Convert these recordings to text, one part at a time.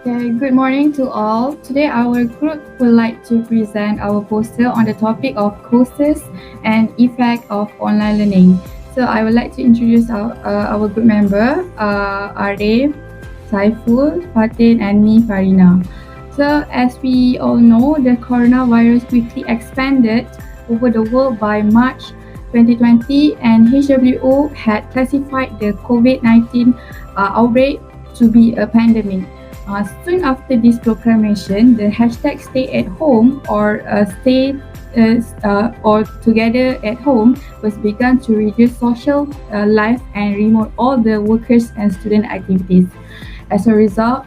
Okay, good morning to all. Today, our group would like to present our poster on the topic of causes and effect of online learning. So, I would like to introduce our group member, Arif, Saiful, Fatin, and me, Farina. So, as we all know, the coronavirus quickly expanded over the world by March 2020, and WHO had classified the COVID-19 outbreak to be a pandemic. Soon after this proclamation, the hashtag stay at home or together at home was begun to reduce social life and remote all the workers and student activities. As a result,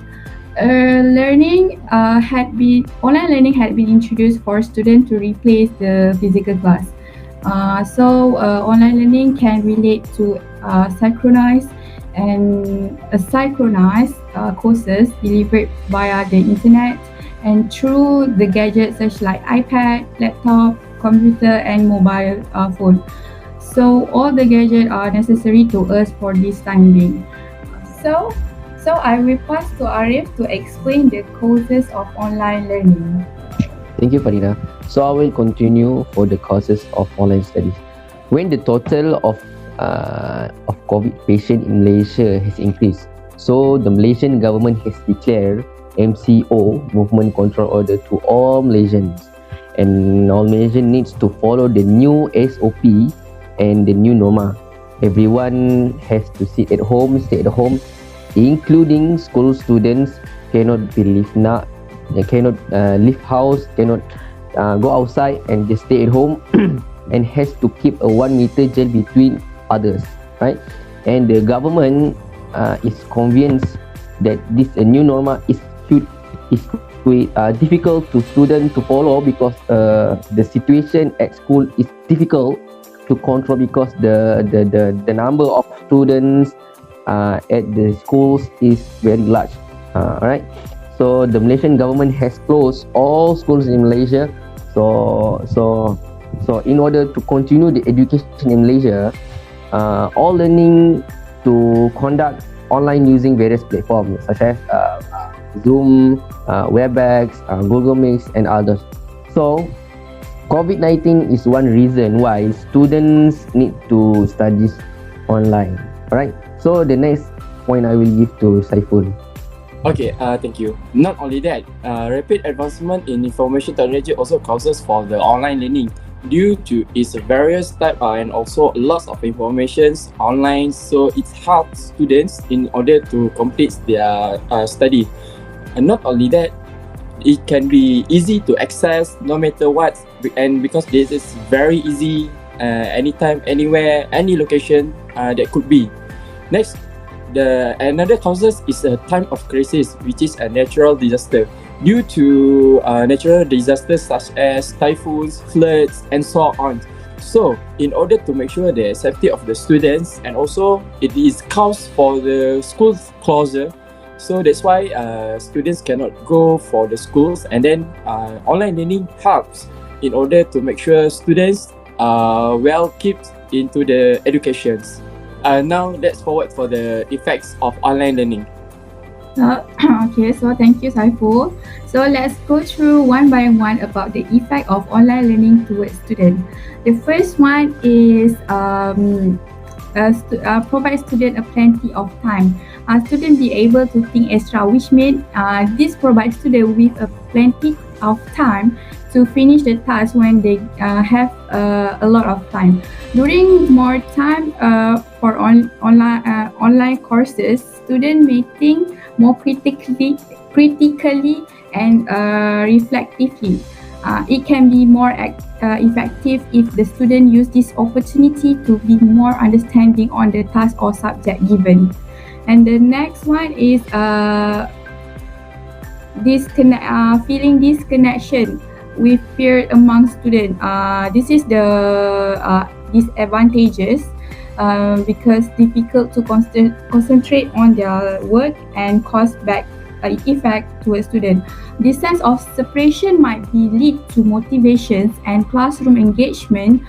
online learning had been introduced for students to replace the physical class. Online learning can relate to synchronized courses delivered via the internet and through the gadgets such like iPad, laptop, computer, and mobile phone. So all the gadgets are necessary to us for this time being. So, so I will pass to Arif to explain the causes of online learning. Thank you, Farina. So I will continue for the causes of online studies. When the total of COVID patient in Malaysia has increased, so the Malaysian government has declared MCO (Movement Control Order) to all Malaysians, and all Malaysians needs to follow the new SOP and the new norma. Everyone has to sit at home, stay at home, including school students cannot be they cannot leave house, cannot go outside and just stay at home and has to keep a 1 meter gel between others, right? And the government is convinced that this new norma is difficult to students to follow because the situation at school is difficult to control because the number of students at the schools is very large. Alright, so the Malaysian government has closed all schools in Malaysia. So in order to continue the education in Malaysia, all learning to conduct online using various platforms such as Zoom, Webex, Google Meet, and others. So COVID-19 is one reason why students need to study online. Alright, so the next point I will give to Saiful. Okay, thank you. Not only that, rapid advancement in information technology also causes for the online learning due to its various type and also lots of informations online. So it helps students in order to complete their study. And not only that, it can be easy to access no matter what, and because this is very easy, anytime, anywhere, any location that could be. Next, another causes is a time of crisis, which is a natural disaster. Due to natural disasters such as typhoons, floods, and so on. So, in order to make sure the safety of the students, and also it is cause for the schools closure. So that's why students cannot go for the schools, and then online learning helps in order to make sure students are well kept into the educations. Now let's forward for the effects of online learning. Okay, so thank you, Saiful. So let's go through one by one about the effect of online learning towards students. The first one is provide student a plenty of time. Students be able to think extra, which means this provides student with a plenty of time to finish the task when they have a lot of time. During more time for online courses, students may think more critically and reflectively. It can be more effective if the student use this opportunity to be more understanding on the task or subject given. And the next one is feeling disconnection with peer among students. This is the disadvantages because difficult to concentrate on their work and cause back effect to a student. This sense of separation might be lead to motivations and classroom engagement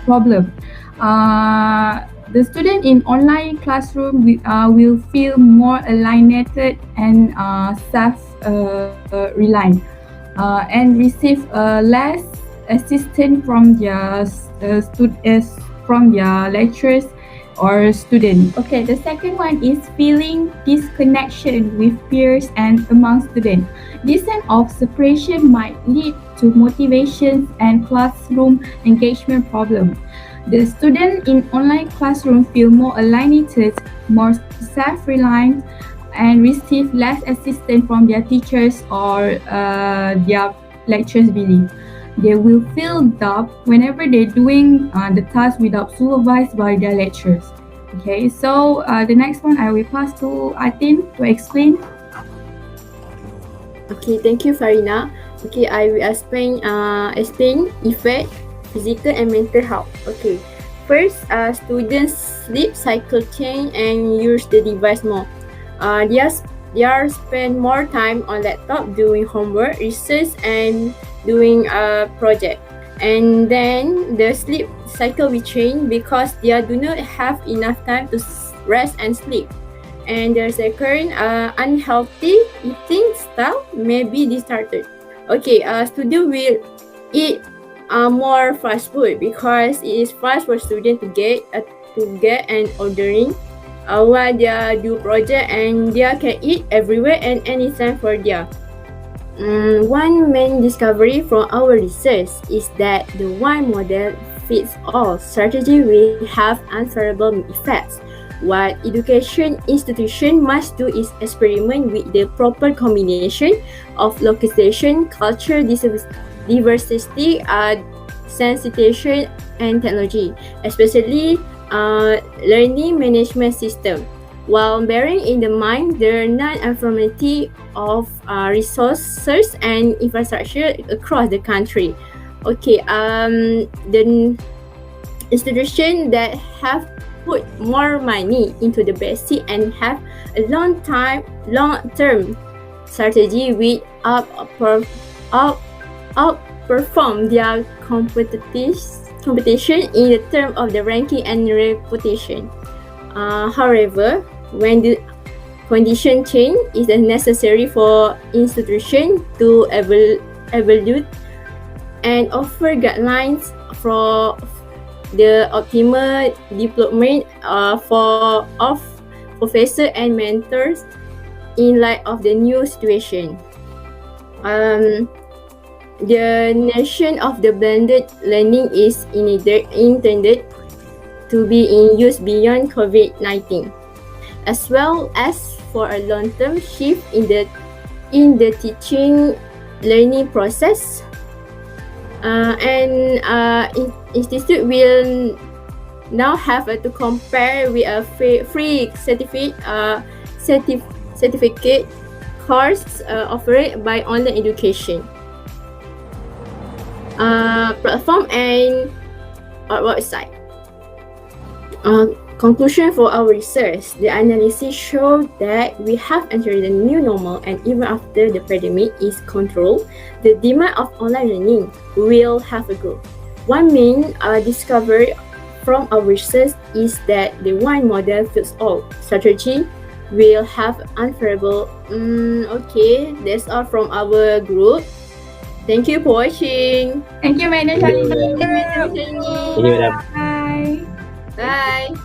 problem. The student in online classroom will feel more alienated and reliant and receive less assistance from their lecturers or students. Okay, the second one is feeling disconnection with peers and among students. This sense of separation might lead to motivation and classroom engagement problems. The student in online classroom feel more alienated, more self-reliant, and receive less assistance from their teachers or their lecturers believe. They will feel doubt whenever they're doing the task without supervised by their lecturers. Okay, so the next one I will pass to Atin to explain. Okay, thank you, Farina. Okay, I will explain effect, physical and mental health. Okay, first, students sleep cycle change and use the device more. They are spend more time on laptop doing homework, research, and doing a project. And then the sleep cycle will change because they do not have enough time to rest and sleep. And the second, unhealthy eating style may be started. Okay, student will eat more fast food because it is fast for students to get and ordering. While they do project and they can eat everywhere and anytime for their. One main discovery from our research is that the one model fits all strategy will have unfavorable effects. What education institution must do is experiment with the proper combination of localization, culture, diversity, sensitization, and technology, especially learning management system, while bearing in the mind the non-uniformity of resources and infrastructure across the country. Okay, the institution that have put more money into the basic and have a long-term strategy will outperform their competition in the term of the ranking and reputation. However, when the condition change, it is necessary for institution to evaluate and offer guidelines for the optimal development of professors and mentors in light of the new situation. The notion of the blended learning is intended to be in use beyond COVID-19, as well as for a long-term shift in the teaching learning process. Institute will now have to compare with a free certificate course offered by online education platform and website. Conclusion for our research, the analysis showed that we have entered the new normal, and even after the pandemic is controlled, the demand of online learning will have a growth. One main discovery from our research is that the one model fits all strategy will have unfavorable. Okay, that's all from our group. Thank you for watching. Thank you, Madam Shalini. Thank you, madam. Bye. Bye.